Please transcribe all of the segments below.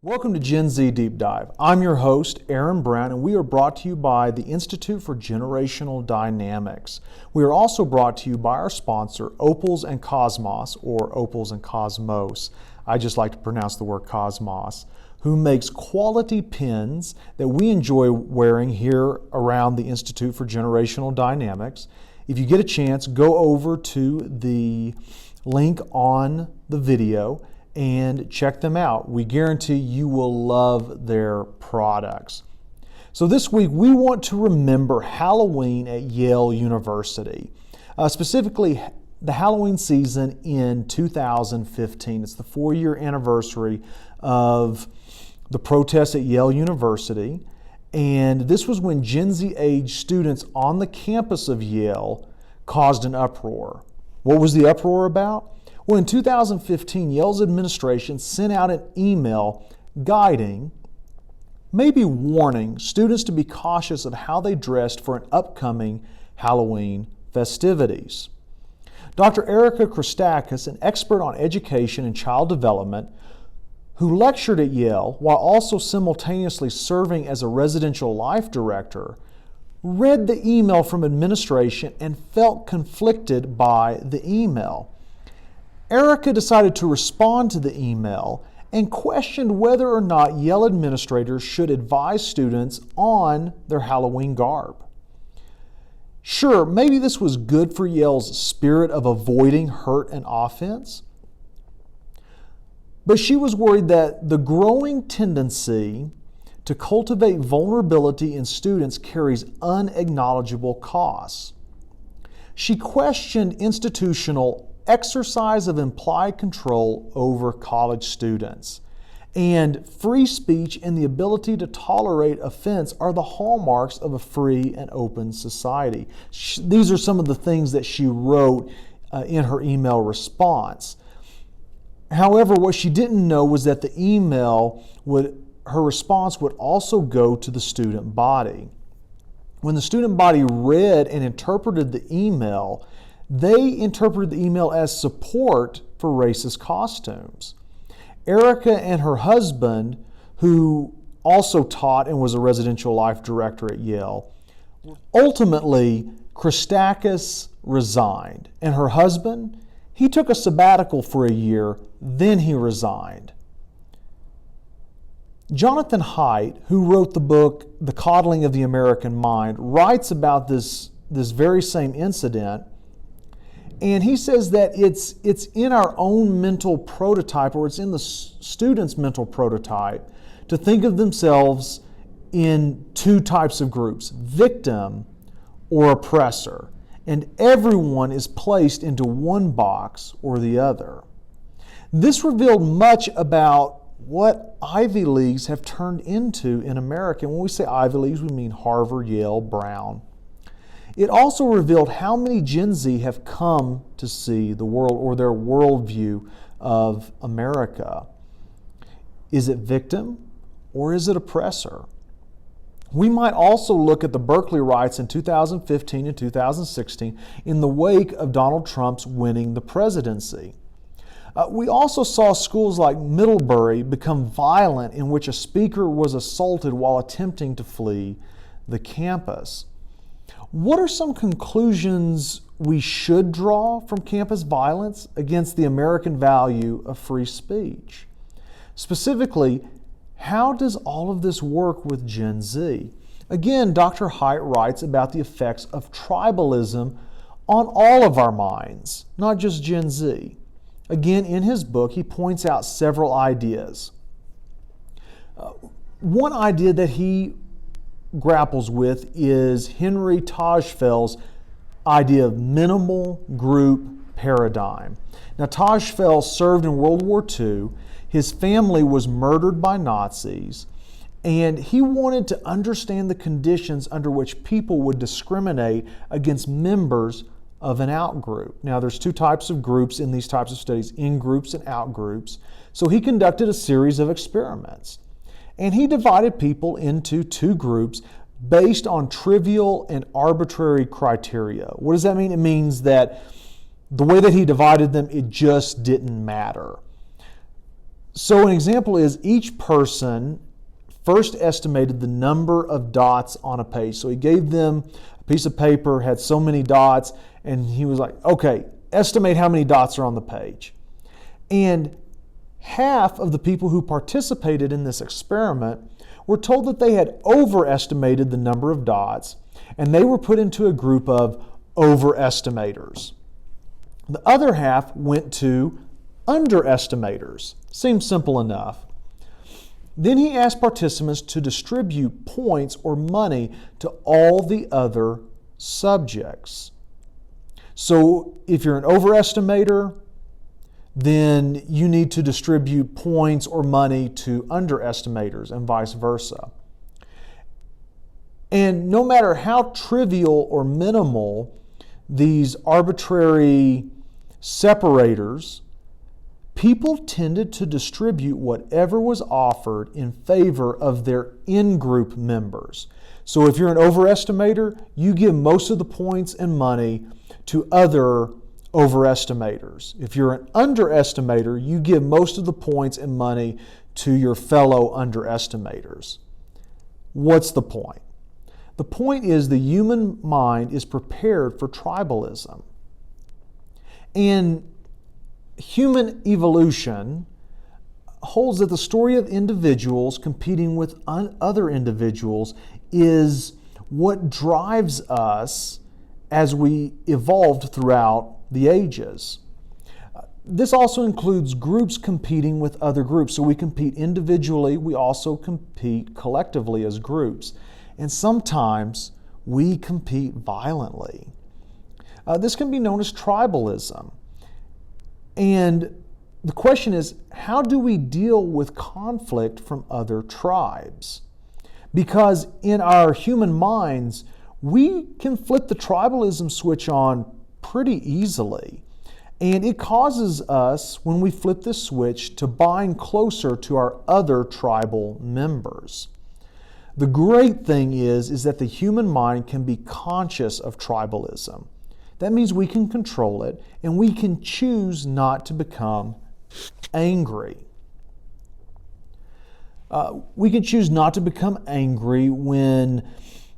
Welcome to Gen Z Deep Dive. I'm your host, Aaron Brown, and we are brought to you by the Institute for Generational Dynamics. We are also brought to you by our sponsor, Opals and Cosmos, or Opals and Cosmos. I just like to pronounce the word Cosmos, who makes quality pens that we enjoy wearing here around the Institute for Generational Dynamics. If you get a chance, go over to the link on the video and check them out. We guarantee you will love their products. So this week we want to remember Halloween at Yale University, specifically the Halloween season in 2015. It's the 4-year anniversary of the protests at Yale University, and this was when Gen Z age students on the campus of Yale caused an uproar. What was the uproar about? Well, in 2015, Yale's administration sent out an email guiding, maybe warning, students to be cautious of how they dressed for an upcoming Halloween festivities. Dr. Erica Christakis, an expert on education and child development, who lectured at Yale while also simultaneously serving as a residential life director, read the email from administration and felt conflicted by the email. Erica decided to respond to the email and questioned whether or not Yale administrators should advise students on their Halloween garb. Sure, maybe this was good for Yale's spirit of avoiding hurt and offense, but she was worried that the growing tendency to cultivate vulnerability in students carries unacknowledgeable costs. She questioned institutional exercise of implied control over college students. And free speech and the ability to tolerate offense are the hallmarks of a free and open society. These are some of the things that she wrote in her email response. However, what she didn't know was that her response would also go to the student body. When the student body read and interpreted the email, they interpreted the email as support for racist costumes. Erica and her husband, who also taught and was a residential life director at Yale, ultimately, Christakis resigned. And her husband, he took a sabbatical for a year, then he resigned. Jonathan Haidt, who wrote the book, The Coddling of the American Mind, writes about this very same incident. And he says that it's in our own mental prototype, or it's in the student's mental prototype, to think of themselves in two types of groups, victim or oppressor. And everyone is placed into one box or the other. This revealed much about what Ivy Leagues have turned into in America. And when we say Ivy Leagues, we mean Harvard, Yale, Brown. It also revealed how many Gen Z have come to see the world, or their worldview of America. Is it victim or is it oppressor? We might also look at the Berkeley riots in 2015 and 2016 in the wake of Donald Trump's winning the presidency. We also saw schools like Middlebury become violent, in which a speaker was assaulted while attempting to flee the campus. What are some conclusions we should draw from campus violence against the American value of free speech? Specifically, how does all of this work with Gen Z? Again, Dr. Haidt writes about the effects of tribalism on all of our minds, not just Gen Z. Again, in his book, he points out several ideas. One idea that he grapples with is Henry Tajfel's idea of minimal group paradigm. Now, Tajfel served in World War II. His family was murdered by Nazis, and he wanted to understand the conditions under which people would discriminate against members of an outgroup. Now, there's two types of groups in these types of studies, in-groups and out-groups. So he conducted a series of experiments. And he divided people into two groups based on trivial and arbitrary criteria. What does that mean? It means that the way that he divided them, it just didn't matter. So an example is each person first estimated the number of dots on a page. So he gave them a piece of paper, had so many dots, and he was like, okay, estimate how many dots are on the page. And half of the people who participated in this experiment were told that they had overestimated the number of dots, and they were put into a group of overestimators. The other half went to underestimators. Seems simple enough. Then he asked participants to distribute points or money to all the other subjects. So if you're an overestimator, then you need to distribute points or money to underestimators and vice versa. And no matter how trivial or minimal these arbitrary separators, people tended to distribute whatever was offered in favor of their in-group members. So if you're an overestimator, you give most of the points and money to other overestimators. If you're an underestimator, you give most of the points and money to your fellow underestimators. What's the point? The point is the human mind is prepared for tribalism. And human evolution holds that the story of individuals competing with other individuals is what drives us as we evolved throughout the ages. This also includes groups competing with other groups. So we compete individually, we also compete collectively as groups. And sometimes we compete violently. This can be known as tribalism. And the question is, how do we deal with conflict from other tribes? Because in our human minds, we can flip the tribalism switch on pretty easily. And it causes us, when we flip this switch, to bind closer to our other tribal members. The great thing is that the human mind can be conscious of tribalism. That means we can control it, and we can choose not to become angry. We can choose not to become angry when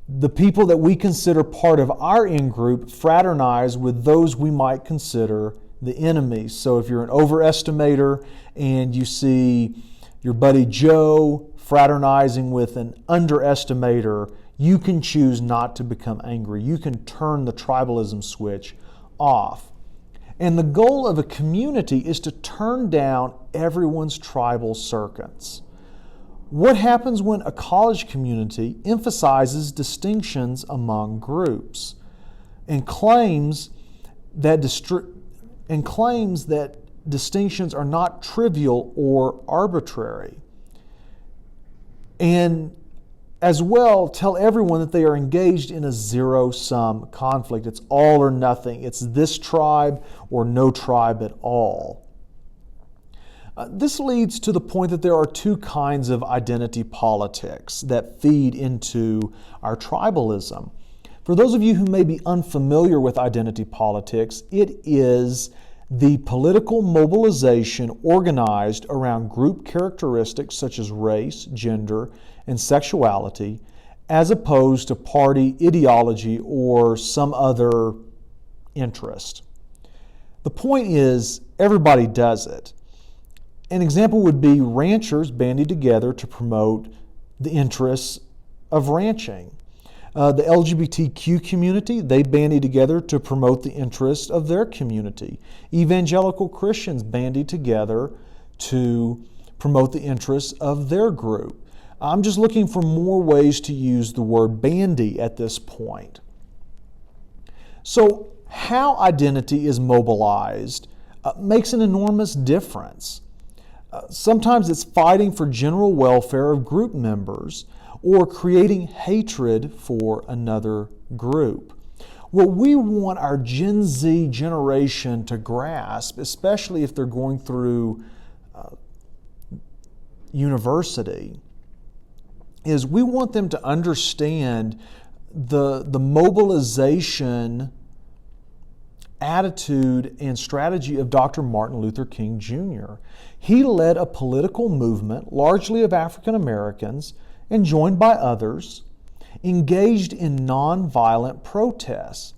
the people that we consider part of our in-group fraternize with those we might consider the enemies. So if you're an overestimator and you see your buddy Joe fraternizing with an underestimator, you can choose not to become angry. You can turn the tribalism switch off. And the goal of a community is to turn down everyone's tribal circuits. What happens when a college community emphasizes distinctions among groups and claims that distinctions are not trivial or arbitrary? And as well, tell everyone that they are engaged in a zero-sum conflict. It's all or nothing. It's this tribe or no tribe at all. This leads to the point that there are two kinds of identity politics that feed into our tribalism. For those of you who may be unfamiliar with identity politics, it is the political mobilization organized around group characteristics such as race, gender, and sexuality, as opposed to party ideology or some other interest. The point is, everybody does it. An example would be ranchers banding together to promote the interests of ranching. The LGBTQ community, they bandied together to promote the interests of their community. Evangelical Christians bandied together to promote the interests of their group. I'm just looking for more ways to use the word bandy at this point. So how identity is mobilized makes an enormous difference. Sometimes it's fighting for general welfare of group members or creating hatred for another group. What we want our Gen Z generation to grasp, especially if they're going through university, is we want them to understand the mobilization attitude and strategy of Dr. Martin Luther King Jr. He led a political movement, largely of African Americans, and joined by others, engaged in nonviolent protests.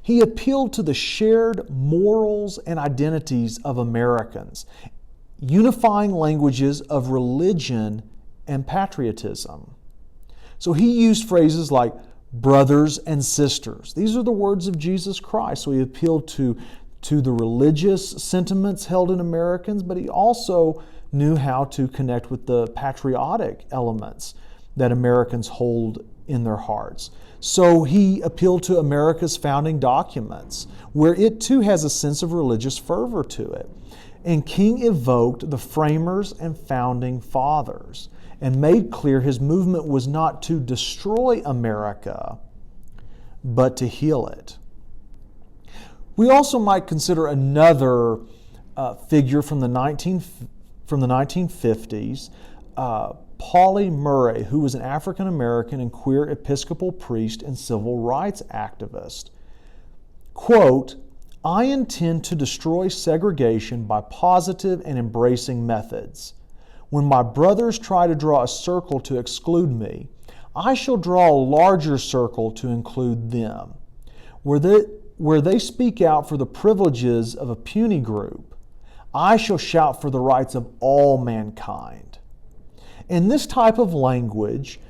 He appealed to the shared morals and identities of Americans, unifying languages of religion and patriotism. So he used phrases like brothers and sisters. These are the words of Jesus Christ. So he appealed to the religious sentiments held in Americans, but he also knew how to connect with the patriotic elements that Americans hold in their hearts. So he appealed to America's founding documents, where it too has a sense of religious fervor to it. And King evoked the framers and founding fathers and made clear his movement was not to destroy America, but to heal it. We also might consider another figure from the 1950s, Pauli Murray, who was an African American and queer Episcopal priest and civil rights activist. Quote, "I intend to destroy segregation by positive and embracing methods. When my brothers try to draw a circle to exclude me, I shall draw a larger circle to include them. Where they speak out for the privileges of a puny group, I shall shout for the rights of all mankind." And this type of language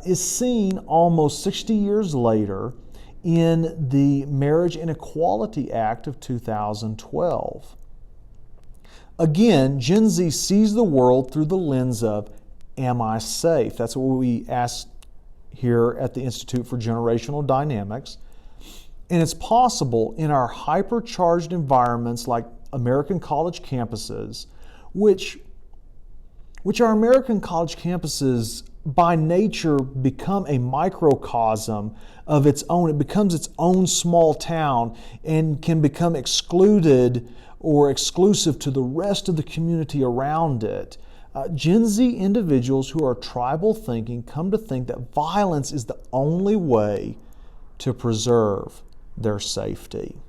is seen almost 60 years later in the Marriage and Equality Act of 2012. Again, Gen Z sees the world through the lens of, am I safe? That's what we ask here at the Institute for Generational Dynamics. And it's possible in our hypercharged environments like American college campuses, which our American college campuses by nature become a microcosm of its own. It becomes its own small town and can become excluded or exclusive to the rest of the community around it. Gen Z individuals who are tribal thinking come to think that violence is the only way to preserve their safety.